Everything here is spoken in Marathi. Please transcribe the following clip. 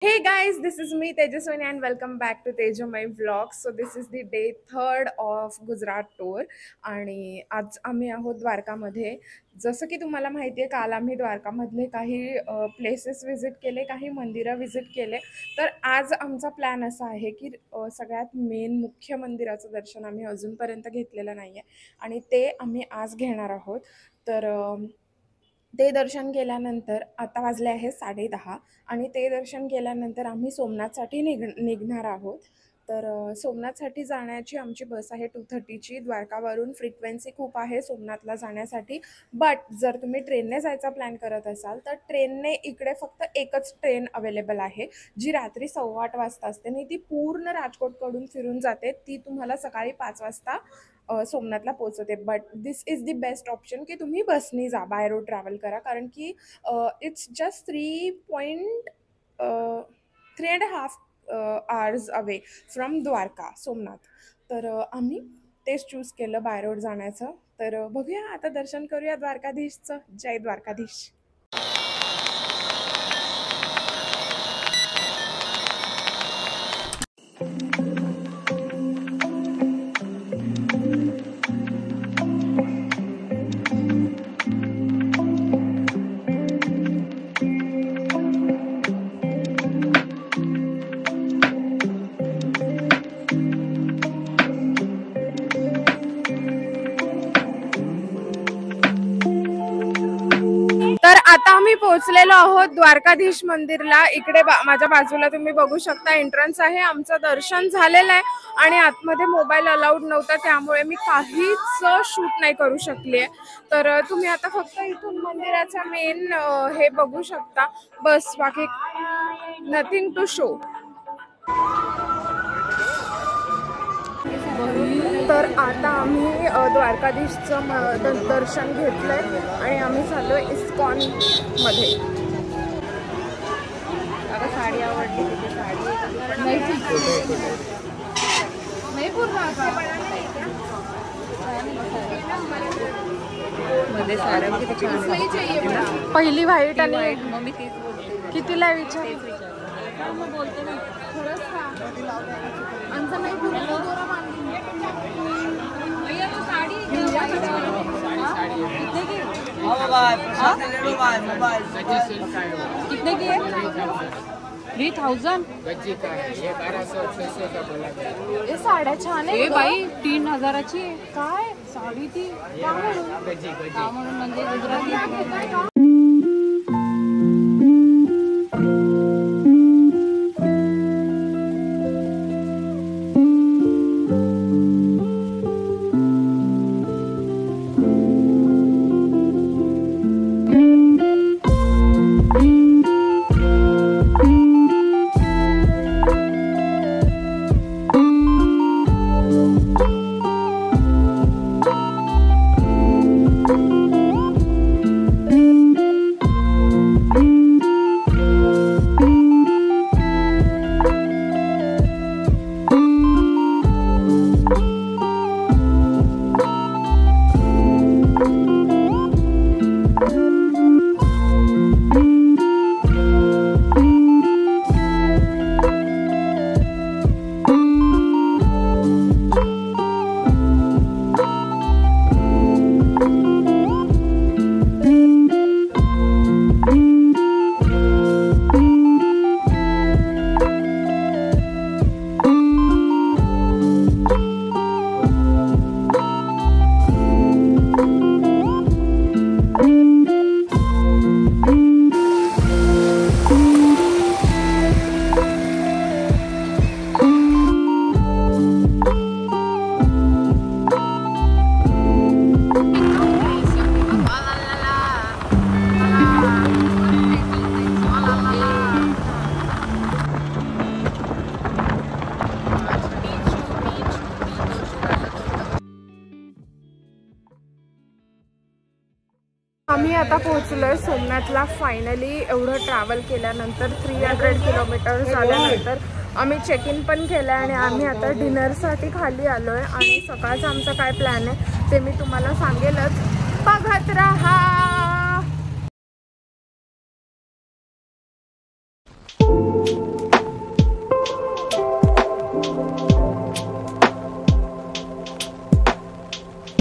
Hey guys, this is me Tejaswini and welcome back to Tejamay Vlogs. So this is the day 3rd of Gujarat tour आणि आज आम्ही आहोत द्वारकामध्ये. जसं की तुम्हाला माहिती आहे काल आम्ही द्वारकामधले काही प्लेसेस विजिट केले, काही मंदिरं विजिट केले. तर आज आमचा प्लॅन असा आहे की सगळ्यात मेन मुख्य मंदिराचं दर्शन आम्ही अजूनपर्यंत घेतलेलं नाही आहे आणि ते आम्ही आज घेणार आहोत. तर ते दर्शन केल्यानंतर आता वाजले आहे 10:30 आणि ते दर्शन केल्यानंतर आम्ही सोमनाथसाठी निघणार आहोत. तर सोमनाथसाठी जाण्याची आमची बस आहे 2:30ची. द्वारकावरून फ्रिक्वेन्सी खूप आहे सोमनाथला जाण्यासाठी. बट जर तुम्ही ट्रेनने जायचा प्लॅन करत असाल तर ट्रेनने इकडे फक्त एकच ट्रेन अवेलेबल आहे जी रात्री 8:15 वाजता असते आणि ती पूर्ण राजकोटकडून फिरून जाते. ती तुम्हाला सकाळी 5 वाजता सोमनाथला पोहोचवते. But this is the best option की तुम्ही बसनी जा, बाय रोड ट्रॅव्हल करा, कारण की it's just 3.5 hours away from Dwarka Somnath. तर आम्ही तेच चूज केलं बाय रोड जाण्याचं. तर बघूया आता दर्शन करूया द्वारकाधीशचं. जय द्वारकाधीश. तर आता आम्ही पोहोचलेलो आहोत द्वारकाधीश मंदिरला. इकडे माझ्या बाजूला तुम्ही बघू शकता एंट्रन्स आहे. आमचं दर्शन झालेलं आहे आणि आतमध्ये मोबाईल अलाउड नव्हता त्यामुळे मी काहीच शूट नाही करू शकले. तर तुम्ही आता फक्त इथून मंदिराचा मेन हे बघू शकता, बस, बाकी नथिंग टू शो. तर आता आम्ही द्वारकाधीशचं दर्शन घेतलंय आणि आम्ही चाललोय इस्कॉनमध्ये. आता साडी आवडली, तिथे साडी मध्ये साड्या किती छान. पहिली व्हाईट आणि मम्मी तीच बोलते. कितीला विचार बोलते ना खरंच का आमचं नाही कितने की है? 3000 ये 1200-600 का बोला. ये साड्या छान आहे बाई. 3000ची काय साडी ती म्हणून म्हणजे गुजराती. आम्ही आता पोहोचलोय सोमनाथला फायनली. एवढं ट्रॅव्हल केल्यानंतर 300 किलोमीटर झाल्यानंतर आम्ही चेक इन पण केलं आणि आम्ही आता डिनरसाठी खाली आलोय. आणि सकाळचा आमचा काय प्लॅन आहे ते मी तुम्हाला सांगेलच, बघत राहा.